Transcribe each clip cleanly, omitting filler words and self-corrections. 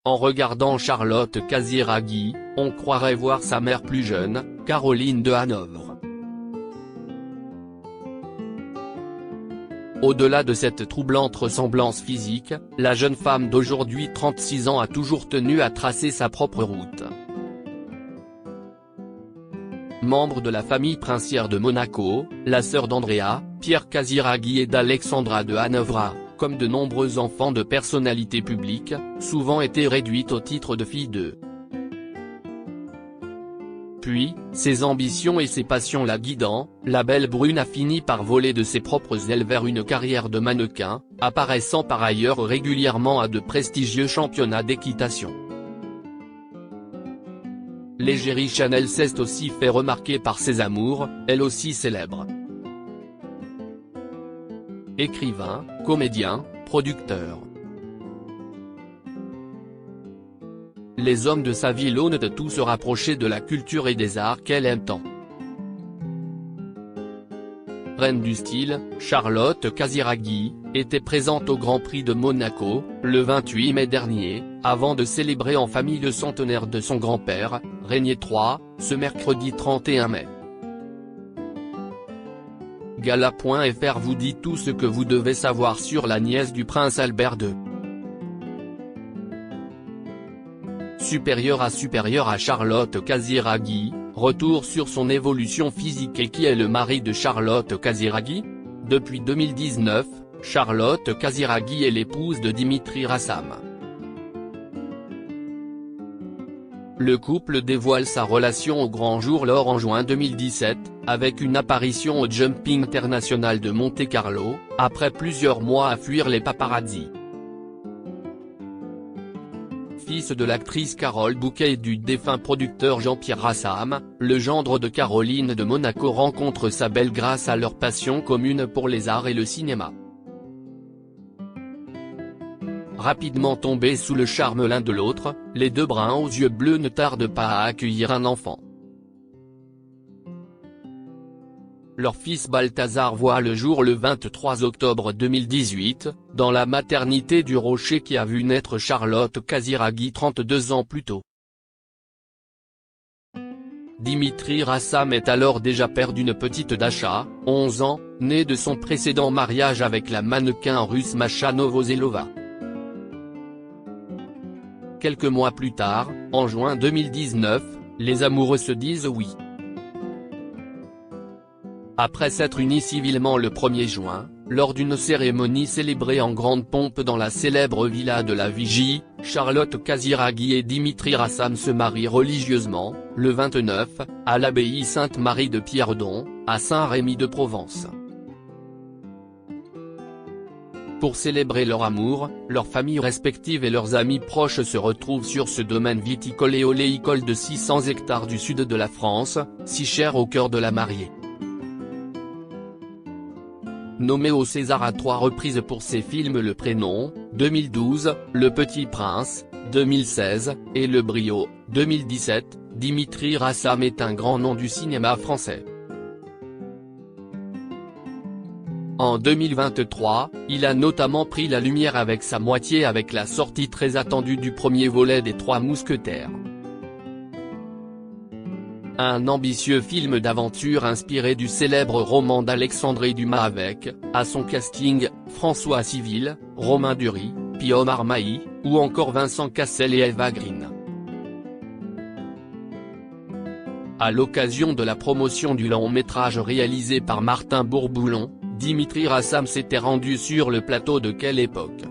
En regardant Charlotte Casiraghi, on croirait voir sa mère plus jeune, Caroline de Hanovre. Au-delà de cette troublante ressemblance physique, la jeune femme d'aujourd'hui 36 ans a toujours tenu à tracer sa propre route. Membre de la famille princière de Monaco, la sœur d'Andrea, Pierre Casiraghi et d'Alexandra de Hanovre, comme de nombreux enfants de personnalités publiques, souvent été réduite au titre de fille d'eux. Puis, ses ambitions et ses passions la guidant, la belle brune a fini par voler de ses propres ailes vers une carrière de mannequin, apparaissant par ailleurs régulièrement à de prestigieux championnats d'équitation. L'égérie Chanel s'est aussi fait remarquer par ses amours, elle aussi célèbre. Écrivain, comédien, producteur. Les hommes de sa vie l'aunent de tout se rapprocher de la culture et des arts qu'elle aime tant. Reine du style, Charlotte Casiraghi, était présente au Grand Prix de Monaco, le 28 mai dernier, avant de célébrer en famille le centenaire de son grand-père, Régnier III, ce mercredi 31 mai. Gala.fr vous dit tout ce que vous devez savoir sur la nièce du prince Albert II. Supérieure à Charlotte Casiraghi, retour sur son évolution physique et qui est le mari de Charlotte Casiraghi. Depuis 2019, Charlotte Casiraghi est l'épouse de Dimitri Rassam. Le couple dévoile sa relation au grand jour lors en juin 2017, avec une apparition au Jumping International de Monte-Carlo, après plusieurs mois à fuir les paparazzi. Fils de l'actrice Carole Bouquet et du défunt producteur Jean-Pierre Rassam, le gendre de Caroline de Monaco rencontre sa belle grâce à leur passion commune pour les arts et le cinéma. Rapidement tombés sous le charme l'un de l'autre, les deux bruns aux yeux bleus ne tardent pas à accueillir un enfant. Leur fils Balthazar voit le jour le 23 octobre 2018, dans la maternité du Rocher qui a vu naître Charlotte Casiraghi 32 ans plus tôt. Dimitri Rassam est alors déjà père d'une petite Dasha, 11 ans, née de son précédent mariage avec la mannequin russe Masha Novoselova. Quelques mois plus tard, en juin 2019, les amoureux se disent oui. Après s'être unis civilement le 1er juin, lors d'une cérémonie célébrée en grande pompe dans la célèbre villa de la Vigie, Charlotte Casiraghi et Dimitri Rassam se marient religieusement, le 29, à l'abbaye Sainte-Marie de Pierredon, à Saint-Rémy-de-Provence. Pour célébrer leur amour, leurs familles respectives et leurs amis proches se retrouvent sur ce domaine viticole et oléicole de 600 hectares du sud de la France, si cher au cœur de la mariée. Nommé au César à 3 reprises pour ses films Le Prénom, 2012, Le Petit Prince, 2016, et Le Brio, 2017, Dimitri Rassam est un grand nom du cinéma français. En 2023, il a notamment pris la lumière avec sa moitié avec la sortie très attendue du premier volet des Trois Mousquetaires. Un ambitieux film d'aventure inspiré du célèbre roman d'Alexandre Dumas avec, à son casting, François Civil, Romain Duris, Omar Mailly, ou encore Vincent Cassel et Eva Green. À l'occasion de la promotion du long-métrage réalisé par Martin Bourboulon, Dimitri Rassam s'était rendu sur le plateau de Quelle époque.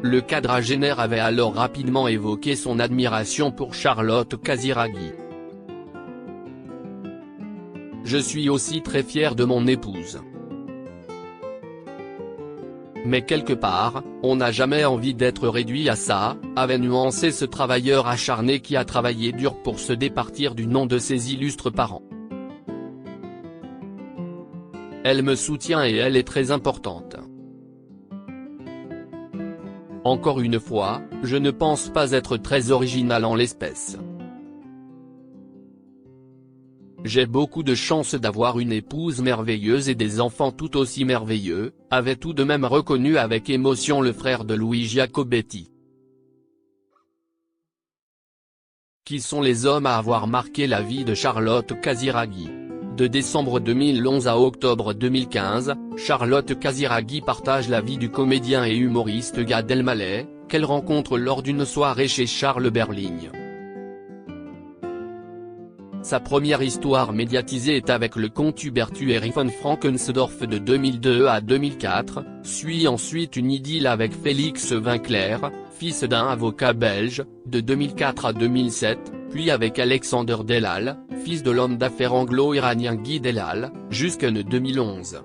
Le quadragénaire avait alors rapidement évoqué son admiration pour Charlotte Casiraghi. « Je suis aussi très fier de mon épouse. Mais quelque part, on n'a jamais envie d'être réduit à ça », avait nuancé ce travailleur acharné qui a travaillé dur pour se départir du nom de ses illustres parents. Elle me soutient et elle est très importante. Encore une fois, je ne pense pas être très original en l'espèce. J'ai beaucoup de chance d'avoir une épouse merveilleuse et des enfants tout aussi merveilleux, avait tout de même reconnu avec émotion le frère de Louis Giacobetti. Qui sont les hommes à avoir marqué la vie de Charlotte Casiraghi? De décembre 2011 à octobre 2015, Charlotte Casiraghi partage la vie du comédien et humoriste Gad Elmaleh, qu'elle rencontre lors d'une soirée chez Charles Berling. Sa première histoire médiatisée est avec le contubertuaire von Frankensdorf de 2002 à 2004, suit ensuite une idylle avec Félix Winkler, fils d'un avocat belge, de 2004 à 2007, puis avec Alexander Delal, fils de l'homme d'affaires anglo-iranien Guy Delal, jusqu'en 2011.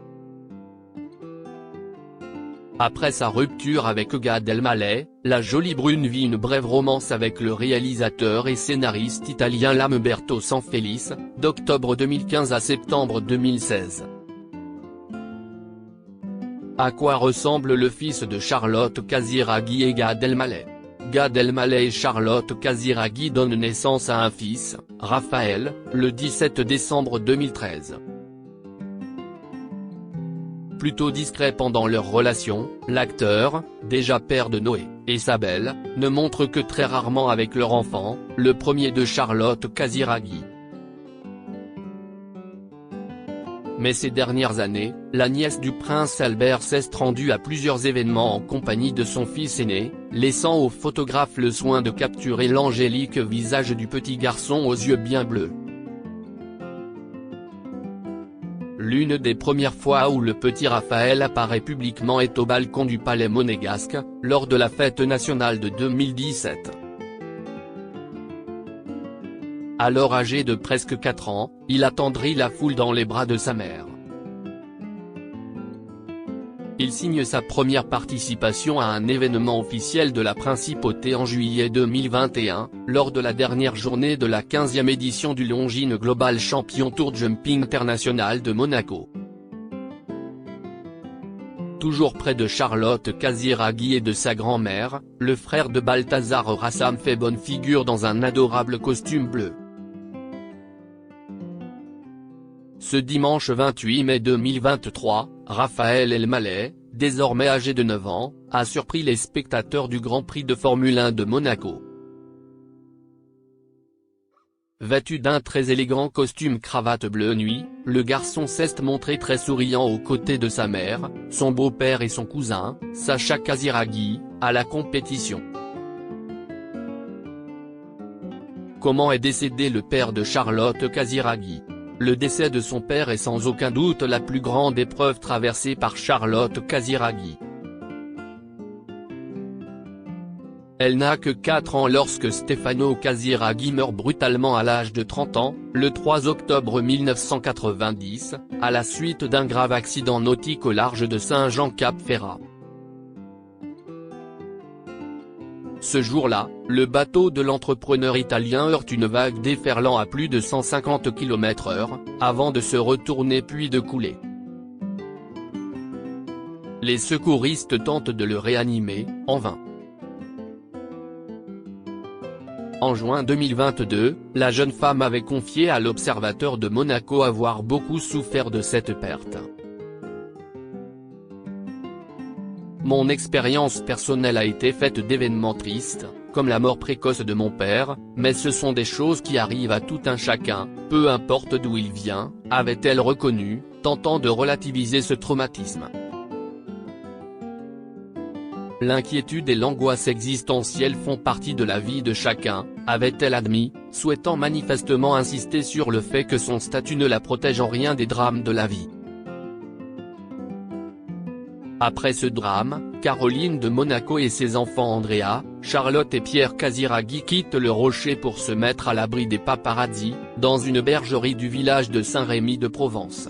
Après sa rupture avec Gad Elmaleh, la jolie brune vit une brève romance avec le réalisateur et scénariste italien Lamberto Sanfelice, d'octobre 2015 à septembre 2016. À quoi ressemble le fils de Charlotte Casiraghi et Gad Elmaleh? Gad Elmaleh et Charlotte Casiraghi donnent naissance à un fils, Raphaël, le 17 décembre 2013. Plutôt discret pendant leur relation, l'acteur, déjà père de Noé et Sabel, ne montre que très rarement avec leur enfant, le premier de Charlotte Casiraghi. Mais ces dernières années, la nièce du prince Albert s'est rendue à plusieurs événements en compagnie de son fils aîné, laissant au photographe le soin de capturer l'angélique visage du petit garçon aux yeux bien bleus. L'une des premières fois où le petit Raphaël apparaît publiquement est au balcon du Palais monégasque, lors de la fête nationale de 2017. Alors âgé de presque 4 ans, il attendrit la foule dans les bras de sa mère. Il signe sa première participation à un événement officiel de la Principauté en juillet 2021, lors de la dernière journée de la 15e édition du Longines Global Champion Tour Jumping International de Monaco. Toujours près de Charlotte Casiraghi et de sa grand-mère, le frère de Balthazar Rassam fait bonne figure dans un adorable costume bleu. Ce dimanche 28 mai 2023, Raphaël Elmaleh, désormais âgé de 9 ans, a surpris les spectateurs du Grand Prix de Formule 1 de Monaco. Vêtu d'un très élégant costume cravate bleu nuit, le garçon s'est montré très souriant aux côtés de sa mère, son beau-père et son cousin, Sacha Casiraghi, à la compétition. Comment est décédé le père de Charlotte Casiraghi? Le décès de son père est sans aucun doute la plus grande épreuve traversée par Charlotte Casiraghi. Elle n'a que 4 ans lorsque Stefano Casiraghi meurt brutalement à l'âge de 30 ans, le 3 octobre 1990, à la suite d'un grave accident nautique au large de Saint-Jean-Cap-Ferrat. Ce jour-là, le bateau de l'entrepreneur italien heurte une vague déferlant à plus de 150 km/h, avant de se retourner puis de couler. Les secouristes tentent de le réanimer, en vain. En juin 2022, la jeune femme avait confié à l'Observateur de Monaco avoir beaucoup souffert de cette perte. Mon expérience personnelle a été faite d'événements tristes, comme la mort précoce de mon père, mais ce sont des choses qui arrivent à tout un chacun, peu importe d'où il vient, avait-elle reconnu, tentant de relativiser ce traumatisme. L'inquiétude et l'angoisse existentielle font partie de la vie de chacun, avait-elle admis, souhaitant manifestement insister sur le fait que son statut ne la protège en rien des drames de la vie. Après ce drame, Caroline de Monaco et ses enfants Andrea, Charlotte et Pierre Casiraghi quittent le Rocher pour se mettre à l'abri des paparazzis, dans une bergerie du village de Saint-Rémy de Provence.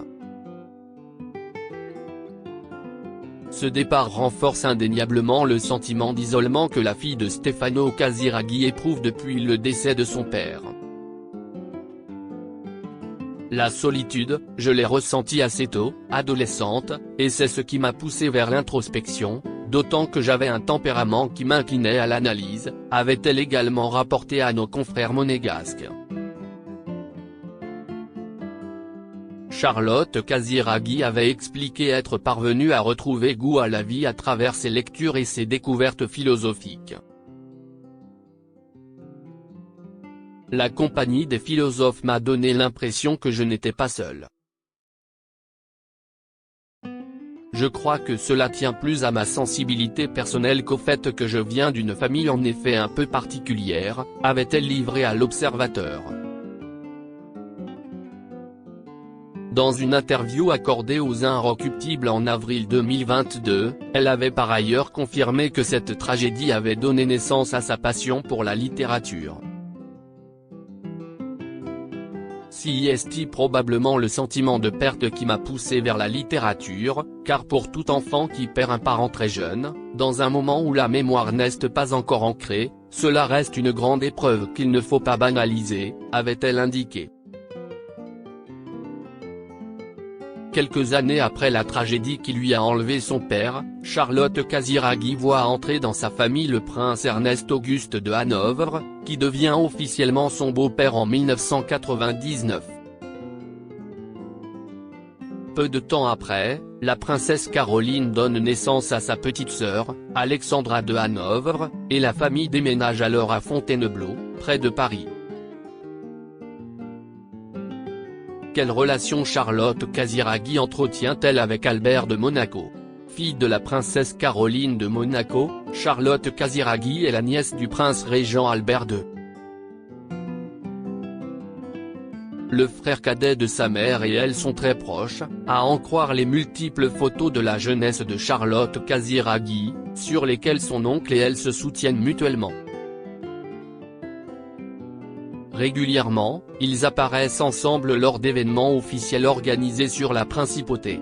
Ce départ renforce indéniablement le sentiment d'isolement que la fille de Stefano Casiraghi éprouve depuis le décès de son père. La solitude, je l'ai ressentie assez tôt, adolescente, et c'est ce qui m'a poussée vers l'introspection, d'autant que j'avais un tempérament qui m'inclinait à l'analyse, avait-elle également rapporté à nos confrères monégasques. Charlotte Casiraghi avait expliqué être parvenue à retrouver goût à la vie à travers ses lectures et ses découvertes philosophiques. La compagnie des philosophes m'a donné l'impression que je n'étais pas seule. Je crois que cela tient plus à ma sensibilité personnelle qu'au fait que je viens d'une famille en effet un peu particulière, avait-elle livré à l'Observateur. Dans une interview accordée aux Inrecuptibles en avril 2022, elle avait par ailleurs confirmé que cette tragédie avait donné naissance à sa passion pour la littérature. Si est probablement le sentiment de perte qui m'a poussé vers la littérature, car pour tout enfant qui perd un parent très jeune, dans un moment où la mémoire n'est pas encore ancrée, cela reste une grande épreuve qu'il ne faut pas banaliser, avait-elle indiqué. Quelques années après la tragédie qui lui a enlevé son père, Charlotte Casiraghi voit entrer dans sa famille le prince Ernest-Auguste de Hanovre, qui devient officiellement son beau-père en 1999. Peu de temps après, la princesse Caroline donne naissance à sa petite sœur, Alexandra de Hanovre, et la famille déménage alors à Fontainebleau, près de Paris. Quelle relation Charlotte Casiraghi entretient-elle avec Albert de Monaco? Fille de la princesse Caroline de Monaco, Charlotte Casiraghi est la nièce du prince régent Albert II. Le frère cadet de sa mère et elle sont très proches, à en croire les multiples photos de la jeunesse de Charlotte Casiraghi, sur lesquelles son oncle et elle se soutiennent mutuellement. Régulièrement, ils apparaissent ensemble lors d'événements officiels organisés sur la principauté.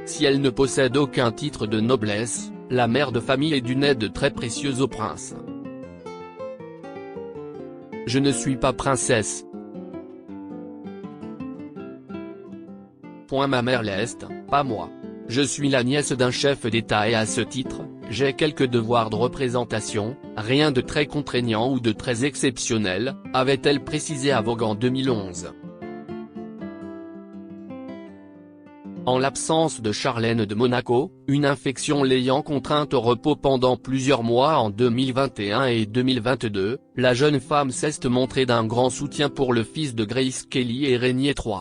Si elle ne possède aucun titre de noblesse, la mère de famille est d'une aide très précieuse au prince. Je ne suis pas princesse. Ma mère l'est, pas moi. Je suis la nièce d'un chef d'État et à ce titre, j'ai quelques devoirs de représentation, rien de très contraignant ou de très exceptionnel, avait-elle précisé à Vogue en 2011. En l'absence de Charlène de Monaco, une infection l'ayant contrainte au repos pendant plusieurs mois en 2021 et 2022, la jeune femme s'est montrée d'un grand soutien pour le fils de Grace Kelly et Régnier III.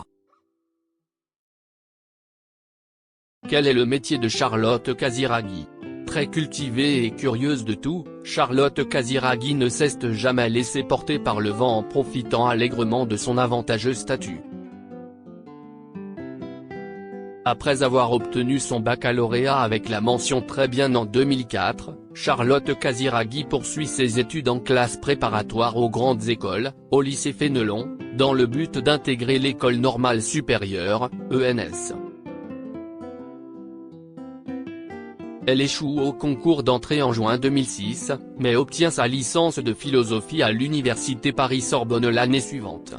Quel est le métier de Charlotte Casiraghi? Très cultivée et curieuse de tout, Charlotte Casiraghi ne s'est jamais laissée porter par le vent en profitant allègrement de son avantageux statut. Après avoir obtenu son baccalauréat avec la mention très bien en 2004, Charlotte Casiraghi poursuit ses études en classe préparatoire aux grandes écoles, au lycée Fénelon, dans le but d'intégrer l'école normale supérieure, ENS. Elle échoue au concours d'entrée en juin 2006, mais obtient sa licence de philosophie à l'université Paris-Sorbonne l'année suivante.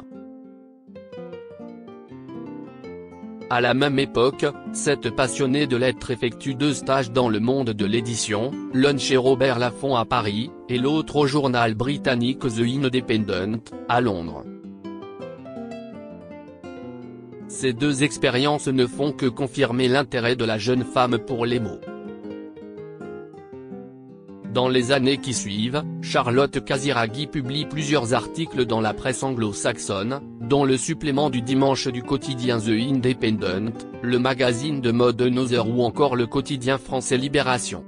À la même époque, cette passionnée de lettres effectue 2 stages dans le monde de l'édition, l'un chez Robert Laffont à Paris, et l'autre au journal britannique The Independent, à Londres. Ces 2 expériences ne font que confirmer l'intérêt de la jeune femme pour les mots. Dans les années qui suivent, Charlotte Casiraghi publie plusieurs articles dans la presse anglo-saxonne, dont le supplément du dimanche du quotidien The Independent, le magazine de mode Another ou encore le quotidien français Libération.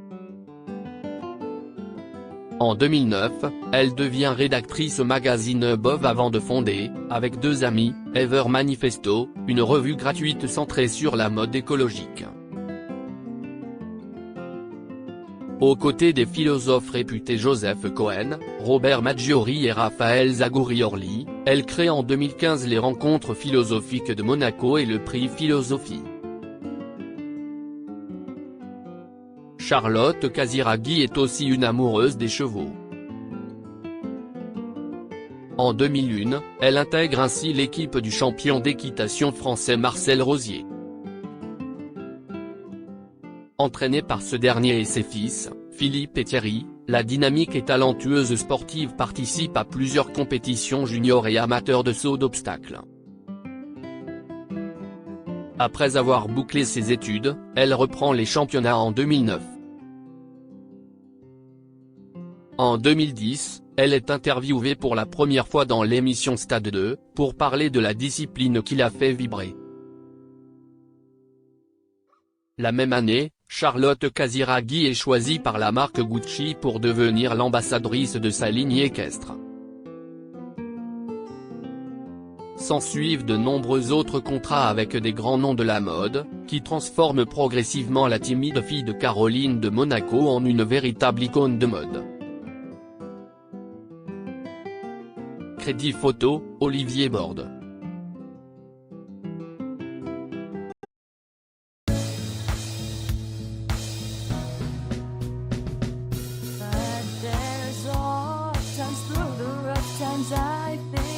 En 2009, elle devient rédactrice au magazine Above avant de fonder, avec 2 amis, Ever Manifesto, une revue gratuite centrée sur la mode écologique. Aux côtés des philosophes réputés Joseph Cohen, Robert Maggiori et Raphaël Zagouri-Orly, elle crée en 2015 les Rencontres philosophiques de Monaco et le prix Philosophie. Charlotte Casiraghi est aussi une amoureuse des chevaux. En 2001, elle intègre ainsi l'équipe du champion d'équitation français Marcel Rosier. Entraînée par ce dernier et ses fils, Philippe et Thierry, La dynamique et talentueuse sportive participe à plusieurs compétitions juniors et amateurs de saut d'obstacles. Après avoir bouclé ses études, elle reprend les championnats en 2009. En 2010, elle est interviewée pour la première fois dans l'émission Stade 2, pour parler de la discipline qui l'a fait vibrer. La même année, Charlotte Casiraghi est choisie par la marque Gucci pour devenir l'ambassadrice de sa ligne équestre. S'ensuivent de nombreux autres contrats avec des grands noms de la mode, qui transforment progressivement la timide fille de Caroline de Monaco en une véritable icône de mode. Crédit photo, Olivier Borde. But there's all times through the rough times I think